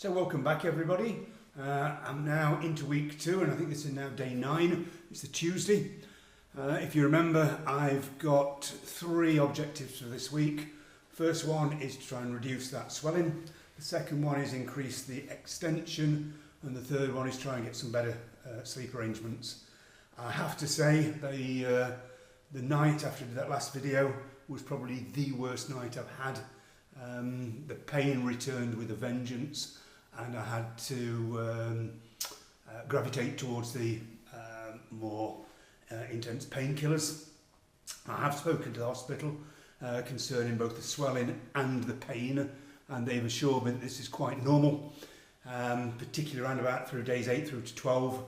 So welcome back everybody. I'm now into week 2 and I think this is now day 9. It's the Tuesday. If you remember, I've got 3 objectives for this week. First one is to try and reduce that swelling. The second one is increase the extension. And the third one is try and get some better sleep arrangements. I have to say the night after that last video was probably the worst night I've had. The pain returned with a vengeance and I had to gravitate towards the more intense painkillers. I have spoken to the hospital concerning both the swelling and the pain, and they've assured me that this is quite normal, particularly around about through days 8 through to 12.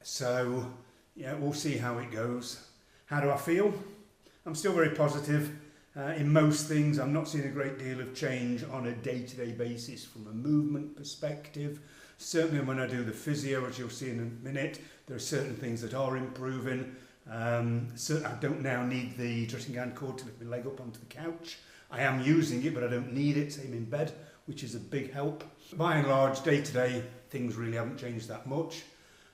So yeah, we'll see how it goes. How do I feel? I'm still very positive. In most things, I'm not seeing a great deal of change on a day-to-day basis from a movement perspective. Certainly when I do the physio, as you'll see in a minute, there are certain things that are improving. So I don't now need the dressing gown cord to lift my leg up onto the couch. I am using it, but I don't need it, same in bed, which is a big help. By and large, day-to-day, things really haven't changed that much.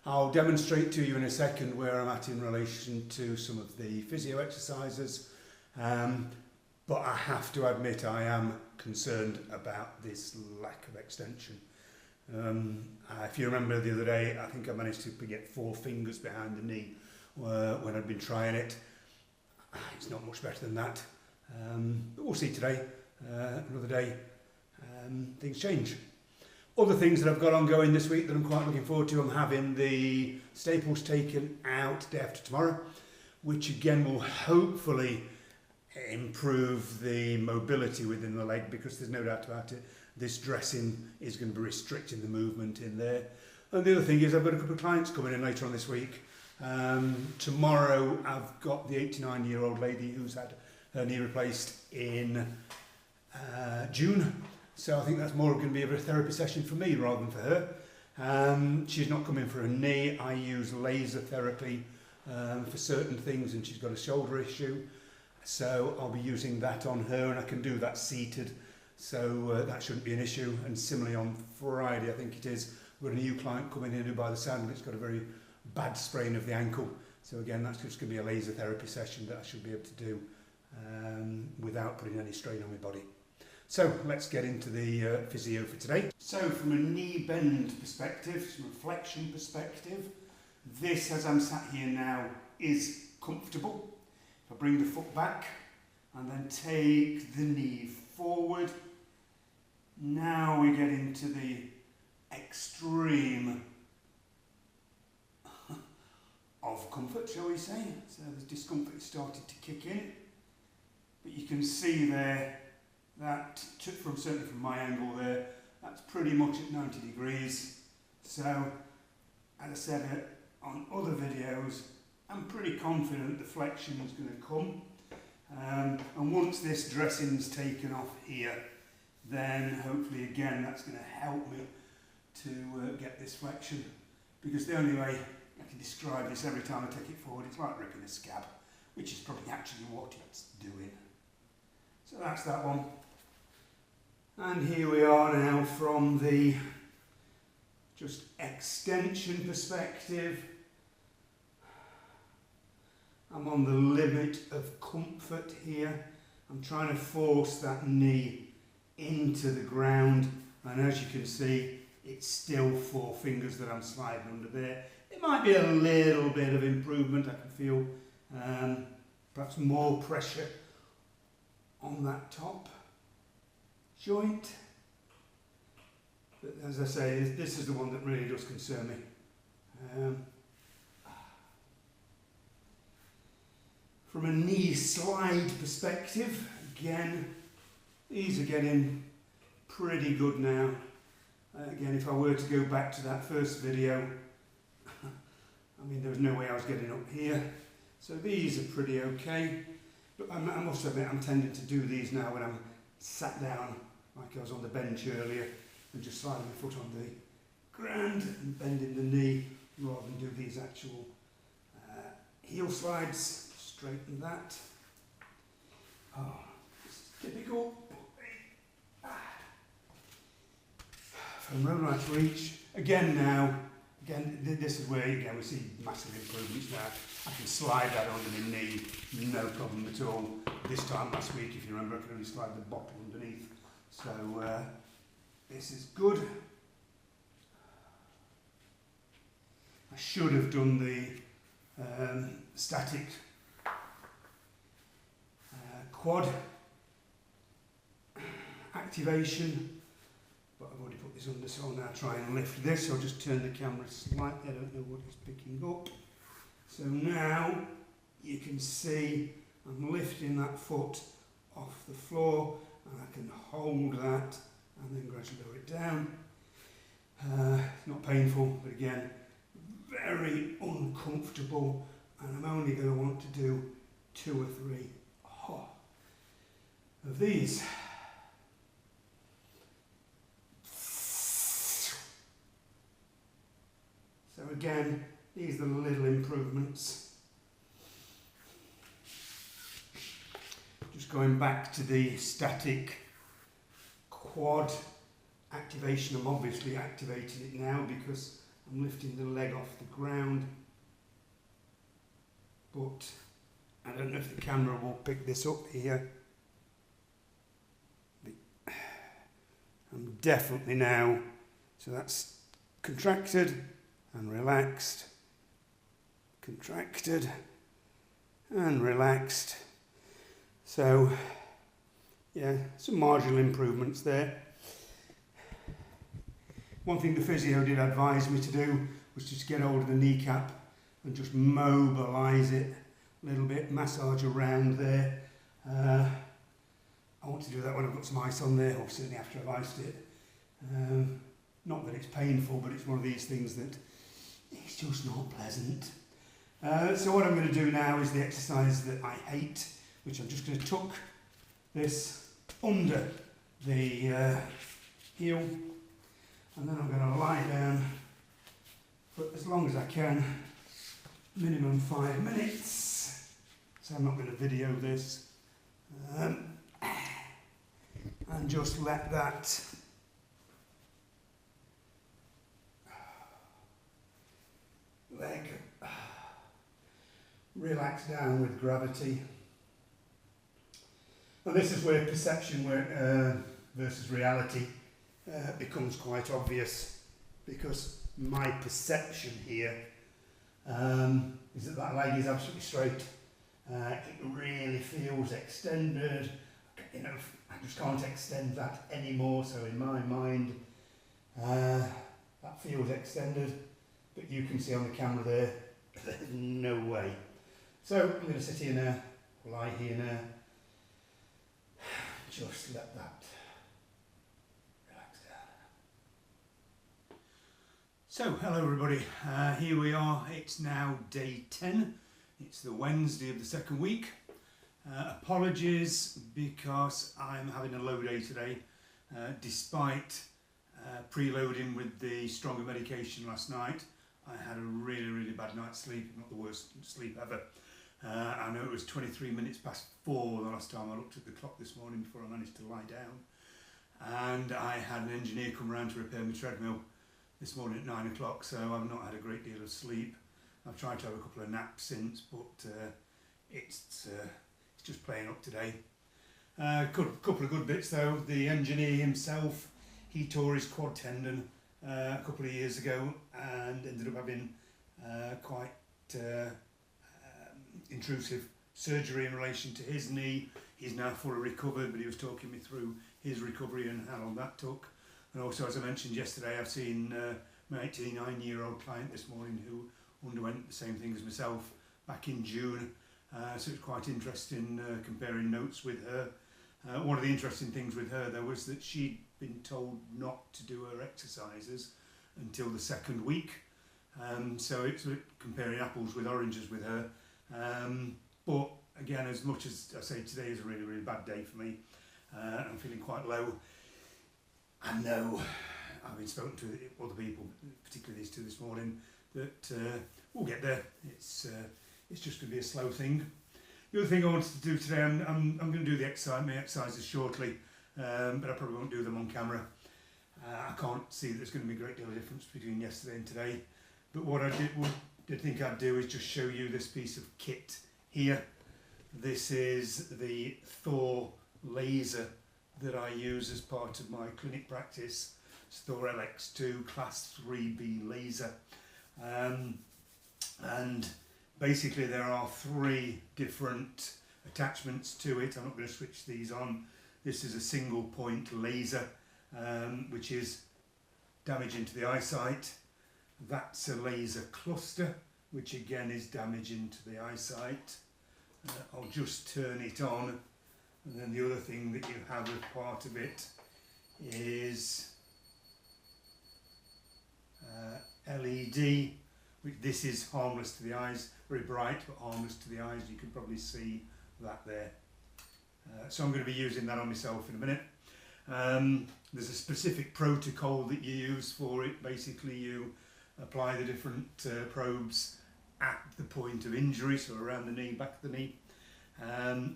I'll demonstrate to you in a second where I'm at in relation to some of the physio exercises. But I have to admit I am concerned about this lack of extension. If you remember the other day, I think I managed to get 4 fingers behind the knee when I'd been trying it. It's not much better than that. But we'll see today, another day, things change. Other things that I've got ongoing this week that I'm quite looking forward to, I'm having the staples taken out day after tomorrow, which again will hopefully improve the mobility within the leg, because there's no doubt about it, this dressing is going to be restricting the movement in there. And the other thing is I've got a couple of clients coming in later on this week. Tomorrow I've got the 89-year-old lady who's had her knee replaced in June, so I think that's more going to be a therapy session for me rather than for her. She's not coming for a knee. I use laser therapy for certain things, and she's got a shoulder issue. So I'll be using that on her, and I can do that seated, so that shouldn't be an issue. And similarly on Friday, I think it is, we've got a new client coming in who by the sound of it's got a very bad sprain of the ankle. So again, that's just going to be a laser therapy session that I should be able to do without putting any strain on my body. So let's get into the physio for today. So from a knee bend perspective, from a flexion perspective, this as I'm sat here now is comfortable. If I bring the foot back and then take the knee forward, now we get into the extreme of comfort, shall we say. So the discomfort started to kick in, but you can see there that certainly from my angle there, that's pretty much at 90 degrees. So as I said on other videos, I'm pretty confident the flexion is going to come, and once this dressing's taken off here, then hopefully again that's going to help me to get this flexion, because the only way I can describe this every time I take it forward, it's like ripping a scab, which is probably actually what it's doing. So that's that one. And here we are now from the just extension perspective. I'm on the limit of comfort here. I'm trying to force that knee into the ground, and as you can see, it's still 4 fingers that I'm sliding under there. It might be a little bit of improvement. I can feel perhaps more pressure on that top joint. But as I say, this is the one that really does concern me. From a knee slide perspective, again, these are getting pretty good now. Again, if I were to go back to that first video, I mean, there was no way I was getting up here. So these are pretty okay. But I must admit, I'm tending to do these now when I'm sat down, like I was on the bench earlier, and just sliding my foot on the ground and bending the knee, rather than do these actual heel slides. Straighten that. Oh, this is typical. from road right to reach. Again now, this is where again we see massive improvements now. I can slide that under my knee, no problem at all. This time last week, if you remember, I could only slide the bottle underneath. So this is good. I should have done the static quad activation, but I've already put this under, so I'll now try and lift this. I'll just turn the camera slightly, I don't know what it's picking up. So now you can see I'm lifting that foot off the floor, and I can hold that and then gradually lower it down. Not painful, but again, very uncomfortable, and I'm only going to want to do 2 or 3 of these. So again, these are the little improvements. Just going back to the static quad activation, I'm obviously activating it now because I'm lifting the leg off the ground, but I don't know if the camera will pick this up here. I'm definitely now, so that's contracted and relaxed, contracted and relaxed. So yeah, some marginal improvements there. One thing the physio did advise me to do was just get hold of the kneecap and just mobilise it a little bit, massage around there. I want to do that when I've got some ice on there, or certainly after I've iced it. Not that it's painful, but it's one of these things that it's just not pleasant. So what I'm going to do now is the exercise that I hate, which I'm just going to tuck this under the heel, and then I'm going to lie down for as long as I can, minimum 5 minutes. So I'm not going to video this. And just let that leg relax down with gravity. And this is where perception versus reality becomes quite obvious, because my perception here is that that leg is absolutely straight. It really feels extended. You know, I just can't extend that anymore, so in my mind that feels extended, but you can see on the camera there, there's no way. So I'm going to sit here now, lie here now, just let that relax down. So hello everybody, here we are, it's now day 10, it's the Wednesday of the second week. Apologies because I'm having a low day today, despite preloading with the stronger medication last night. I had a really bad night's sleep, not the worst sleep ever. I know it was 23 minutes past 4 the last time I looked at the clock this morning before I managed to lie down. And I had an engineer come around to repair my treadmill this morning at 9 o'clock, so I've not had a great deal of sleep. I've tried to have a couple of naps since, but it's just playing up today. Couple of good bits though. The engineer himself, he tore his quad tendon a couple of years ago and ended up having quite intrusive surgery in relation to his knee. He's now fully recovered, but he was talking me through his recovery and how long that took. And also, as I mentioned yesterday, I've seen my 89-year-old client this morning who underwent the same thing as myself back in June. So it's quite interesting comparing notes with her. One of the interesting things with her though was that she'd been told not to do her exercises until the second week. So it's comparing apples with oranges with her. But again, as much as I say today is a really bad day for me, I'm feeling quite low. I know I've been spoken to other people, particularly these two this morning, that we'll get there. It's just going to be a slow thing. The other thing I wanted to do today, I'm going to do my exercises shortly, but I probably won't do them on camera. I can't see there's going to be a great deal of difference between yesterday and today, but what I did think I'd do is just show you this piece of kit here. This is the Thor laser that I use as part of my clinic practice. It's Thor LX2 Class 3B laser. And basically there are 3 different attachments to it. I'm not going to switch these on. This is a single point laser, which is damaging to the eyesight. That's a laser cluster, which again is damaging to the eyesight. I'll just turn it on, and then the other thing that you have as part of it is LED. This is harmless to the eyes, very bright but harmless to the eyes. You can probably see that there. So I'm going to be using that on myself in a minute. There's a specific protocol that you use for it. Basically you apply the different probes at the point of injury, so around the knee, back of the knee.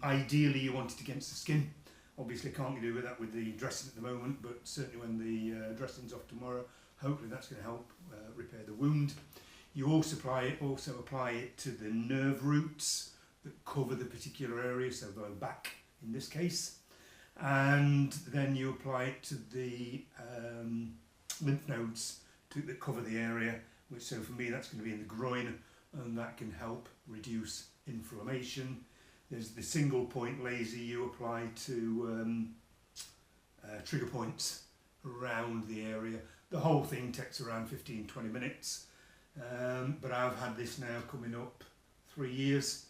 Ideally you want it against the skin. Obviously can't do that with the dressing at the moment, but certainly when the dressing's off tomorrow, hopefully that's going to help repair the wound. You also apply it to the nerve roots that cover the particular area, so the back in this case, and then you apply it to the lymph nodes that cover the area, which, so for me that's going to be in the groin, and that can help reduce inflammation. There's the single point laser you apply to trigger points around the area. The whole thing takes around 15-20 minutes, but I've had this now coming up 3 years.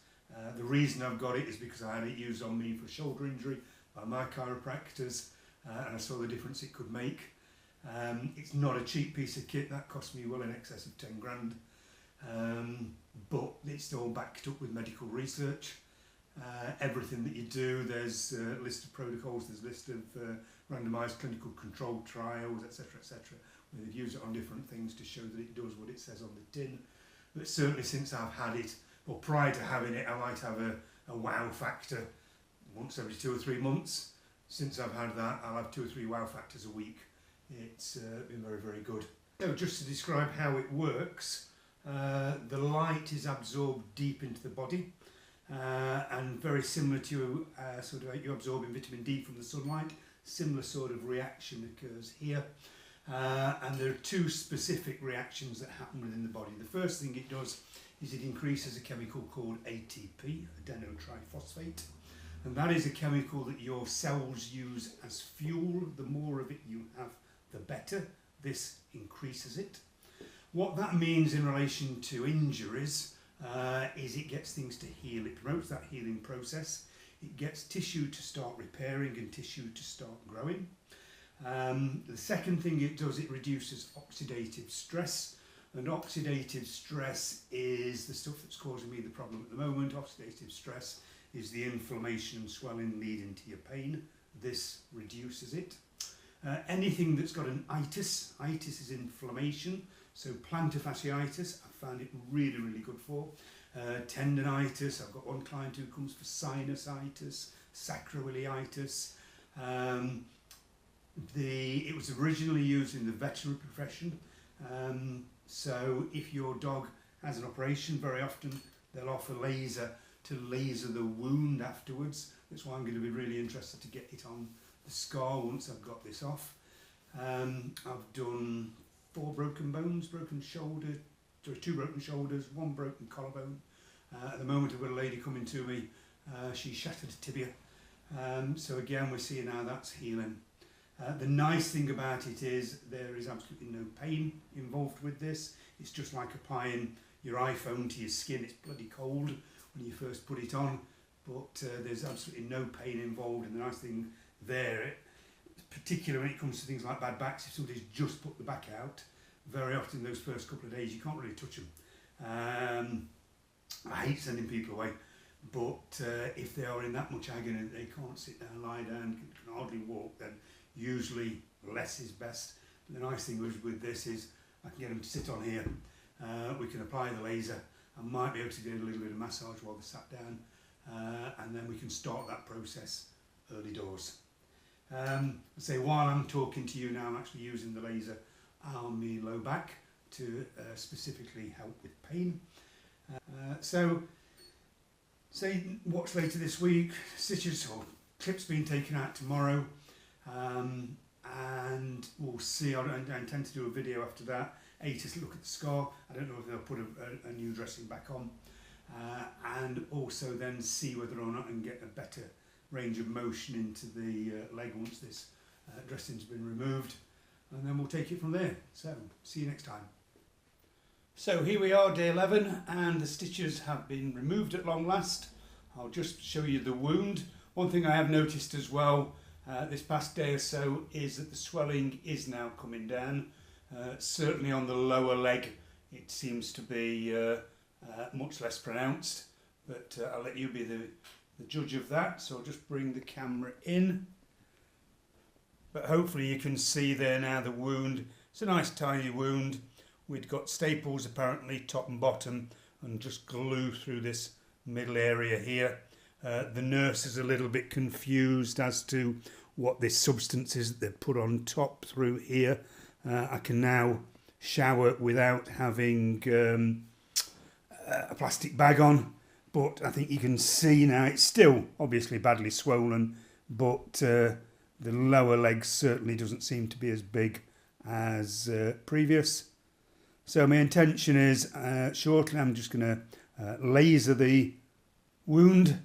The reason I've got it is because I had it used on me for a shoulder injury by my chiropractors, and I saw the difference it could make. It's not a cheap piece of kit. That cost me well in excess of 10 grand, but it's all backed up with medical research. Everything that you do, there's a list of protocols, there's a list of randomised clinical controlled trials, etc, etc, where they've used it on different things to show that it does what it says on the tin. But certainly since I've had it, or prior to having it, I might have a wow factor once every 2 or 3 months. Since I've had that, I'll have 2 or 3 wow factors a week. It's been very, very good. So just to describe how it works, the light is absorbed deep into the body, and very similar to sort of you absorbing vitamin D from the sunlight. Similar sort of reaction occurs here, and there are 2 specific reactions that happen within the body. The first thing it does is it increases a chemical called ATP, adenotriphosphate, and that is a chemical that your cells use as fuel. The more of it you have, the better. This increases it. What that means in relation to injuries is it gets things to heal. It promotes that healing process. It gets tissue to start repairing and tissue to start growing. The second thing it does, it reduces oxidative stress. And oxidative stress is the stuff that's causing me the problem at the moment. Oxidative stress is the inflammation and swelling leading to your pain. This reduces it. Anything that's got an itis is inflammation. So plantar fasciitis, I found it really, really good for. Tendinitis, I've got one client who comes for sinusitis, sacroiliitis. It was originally used in the veterinary profession. So if your dog has an operation, very often they'll offer laser to laser the wound afterwards. That's why I'm going to be really interested to get it on the scar once I've got this off. I've done 4 broken bones, broken shoulder, 2 broken shoulders, 1 broken collarbone. At the moment I've got a lady coming to me, she shattered a tibia. So again we're seeing how that's healing. The nice thing about it is there is absolutely no pain involved with this. It's just like applying your iPhone to your skin. It's bloody cold when you first put it on, but there's absolutely no pain involved. And the nice thing there, particularly when it comes to things like bad backs, if somebody's just put the back out, very often those first couple of days you can't really touch them. I hate sending people away, but if they are in that much agony that they can't sit down, lie down, can hardly walk, then usually less is best. The nice thing with this is I can get them to sit on here, we can apply the laser, I might be able to do a little bit of massage while they're sat down, and then we can start that process early doors. Say while I'm talking to you now, I'm actually using the laser on my low back to specifically help with pain. So say watch later this week, stitches or clips being taken out tomorrow, and we'll see. I intend to do a video after that, to look at the scar. I don't know if they'll put a new dressing back on, and also then see whether or not I can get a better range of motion into the leg once this dressing's been removed, and then we'll take it from there. So see you next time. So here we are, day 11, and the stitches have been removed at long last. I'll just show you the wound. One thing I have noticed as well this past day or so is that the swelling is now coming down. Certainly on the lower leg it seems to be much less pronounced, but I'll let you be the judge of that. So I'll just bring the camera in, but hopefully you can see there now the wound. It's a nice tiny wound. We'd got staples apparently top and bottom and just glue through this middle area here. The nurse is a little bit confused as to what this substance is that they've put on top through here. I can now shower without having a plastic bag on, but I think you can see now it's still obviously badly swollen, but the lower leg certainly doesn't seem to be as big as previous. So my intention is shortly I'm just going to laser the wound,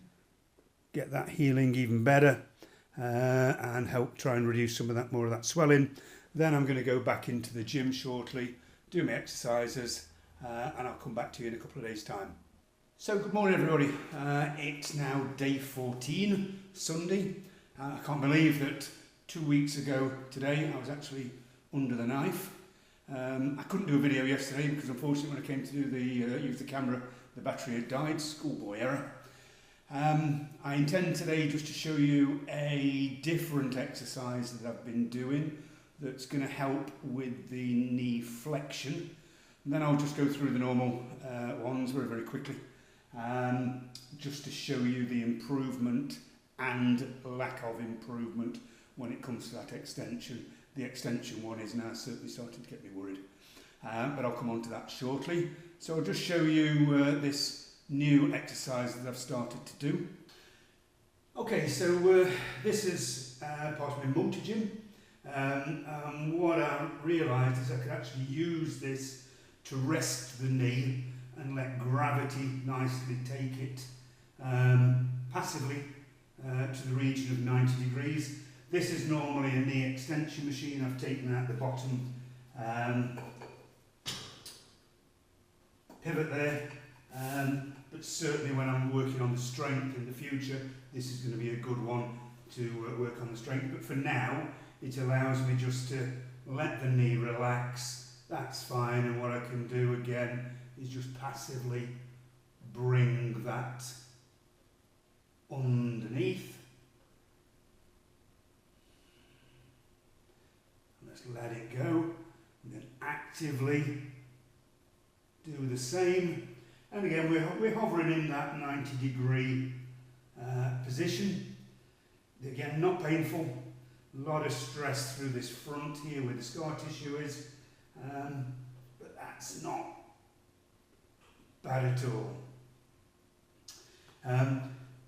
get that healing even better, and help try and reduce some of that, more of that swelling. Then I'm going to go back into the gym shortly, do my exercises, and I'll come back to you in a couple of days' time. So good morning everybody, it's now day 14, Sunday. I can't believe that 2 weeks ago today I was actually under the knife. I couldn't do a video yesterday because unfortunately when I came to do use the camera, the battery had died, schoolboy error. I intend today just to show you a different exercise that I've been doing that's going to help with the knee flexion. And then I'll just go through the normal ones very, very quickly, just to show you the improvement and lack of improvement when it comes to that extension. The extension one is now certainly starting to get me worried, but I'll come on to that shortly. So I'll just show you this new exercise that I've started to do. Okay, so this is part of my multi-gym. What I realised is I could actually use this to rest the knee and let gravity nicely take it passively to the region of 90 degrees. This is normally a knee extension machine. I've taken out the bottom pivot there, but certainly when I'm working on the strength in the future, this is going to be a good one to work on the strength. But for now, it allows me just to let the knee relax. That's fine, and what I can do again is just passively bring that underneath. Let's let it go, and then actively do the same. And again, we're hovering in that 90-degree position. Again, not painful. A lot of stress through this front here where the scar tissue is, but that's not bad at all.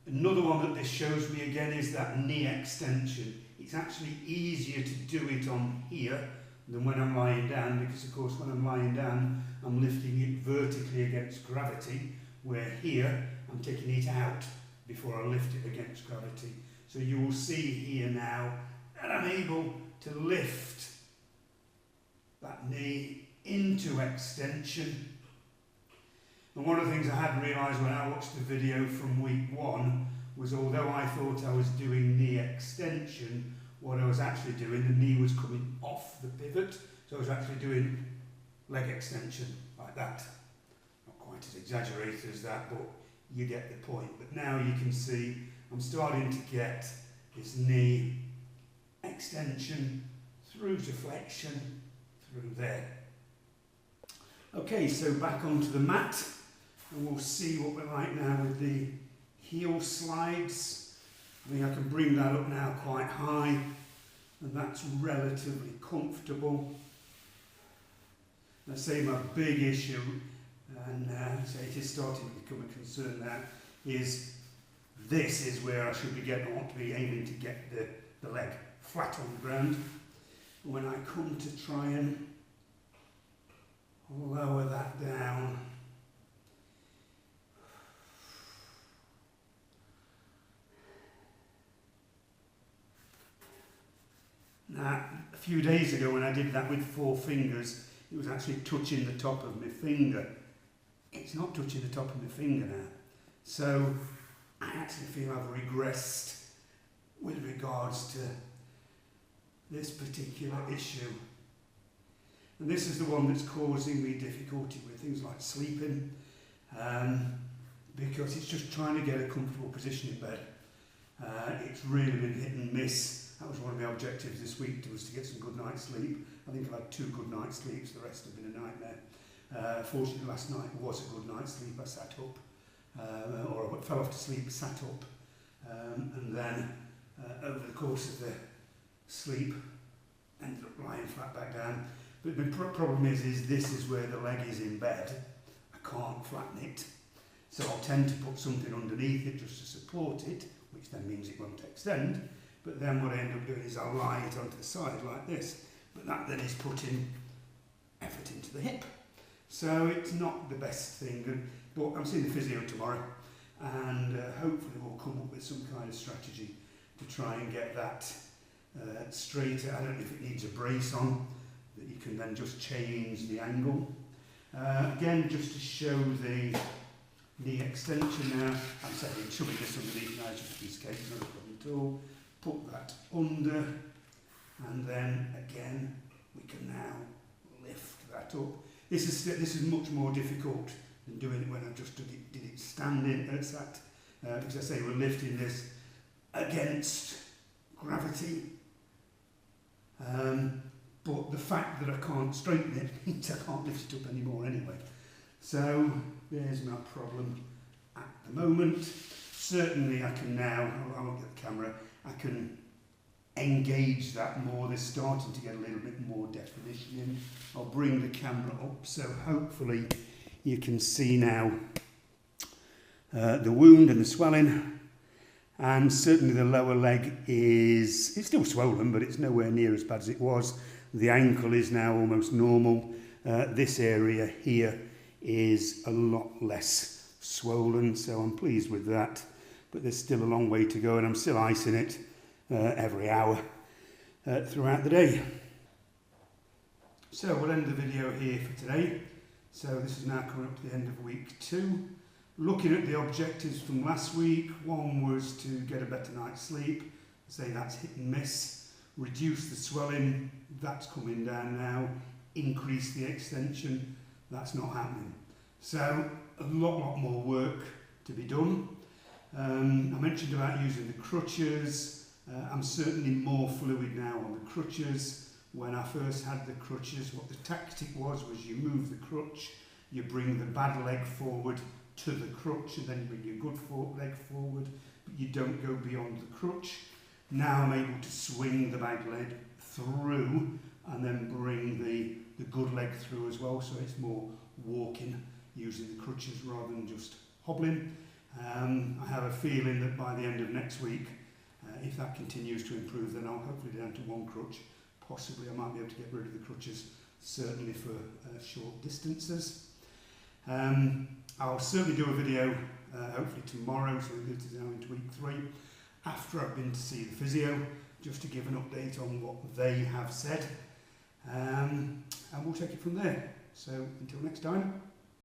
Another one that this shows me again is that knee extension. It's actually easier to do it on here than when I'm lying down, because of course when I'm lying down I'm lifting it vertically against gravity, where here I'm taking it out before I lift it against gravity. So you will see here now that I'm able to lift that knee into extension. And one of the things I hadn't realised when I watched the video from week 1 was, although I thought I was doing knee extension, what I was actually doing, the knee was coming off the pivot, so I was actually doing leg extension like that. Not quite as exaggerated as that, but you get the point. But now you can see I'm starting to get this knee extension through to flexion through there. Okay, so back onto the mat, and we'll see what we're like now with the heel slides. I think I can bring that up now quite high, and that's relatively comfortable. I say my big issue, and say it is starting to become a concern now, is this is where I should be getting, I want to be aiming to get the leg flat on the ground. When I come to try and lower that down, now a few days ago when I did that with 4 fingers, it was actually touching the top of my finger. It's not touching the top of my finger now. So I actually feel I've regressed with regards to this particular issue. And this is the one that's causing me difficulty with things like sleeping, because it's just trying to get a comfortable position in bed. It's really been hit and miss. That was one of my objectives this week, was to get some good night's sleep. I think I've had 2 good night's sleeps, the rest have been a nightmare. Fortunately last night was a good night's sleep. I sat up, or I fell off to sleep, sat up, and then over the course of the sleep ended up lying flat back down. But the problem is this is where the leg is in bed. I can't flatten it, so I'll tend to put something underneath it just to support it, which then means it won't extend. But then what I end up doing is I'll lie it onto the side like this, but that then is putting effort into the hip. So it's not the best thing, but I'm seeing the physio tomorrow, and hopefully we'll come up with some kind of strategy to try and get that straighter. I don't know if it needs a brace on, that you can then just change the angle. Again, just to show the knee extension now, I'm saying shoving this underneath now, just a piece of cake, not a problem at all. Put that under, and then again we can now lift that up. This is much more difficult than doing it when I just did it standing at sat, because I say we're lifting this against gravity. But the fact that I can't straighten it means I can't lift it up anymore anyway. So there's my problem at the moment. Certainly I can now, I won't get the camera, I can engage that more. They're starting to get a little bit more definition in. I'll bring the camera up so hopefully you can see now the wound and the swelling. And certainly the lower leg it's still swollen, but it's nowhere near as bad as it was. The ankle is now almost normal. This area here is a lot less swollen, so I'm pleased with that. But there's still a long way to go, and I'm still icing it every hour throughout the day. So we'll end the video here for today. So this is now coming up to the end of week 2. Looking at the objectives from last week, one was to get a better night's sleep. Say that's hit and miss. Reduce the swelling, that's coming down now. Increase the extension, that's not happening. So a lot more work to be done. I mentioned about using the crutches. I'm certainly more fluid now on the crutches. When I first had the crutches, what the tactic was you move the crutch, you bring the bad leg forward to the crutch, and then you bring your good leg forward, but you don't go beyond the crutch. Now I'm able to swing the bad leg through and then bring the good leg through as well, so it's more walking using the crutches rather than just hobbling. I have a feeling that by the end of next week, if that continues to improve, then I'll hopefully down to 1 crutch. Possibly I might be able to get rid of the crutches, certainly for short distances. I'll certainly do a video, hopefully tomorrow, so we'll go to now into week 3, after I've been to see the physio, just to give an update on what they have said. And we'll take it from there. So until next time.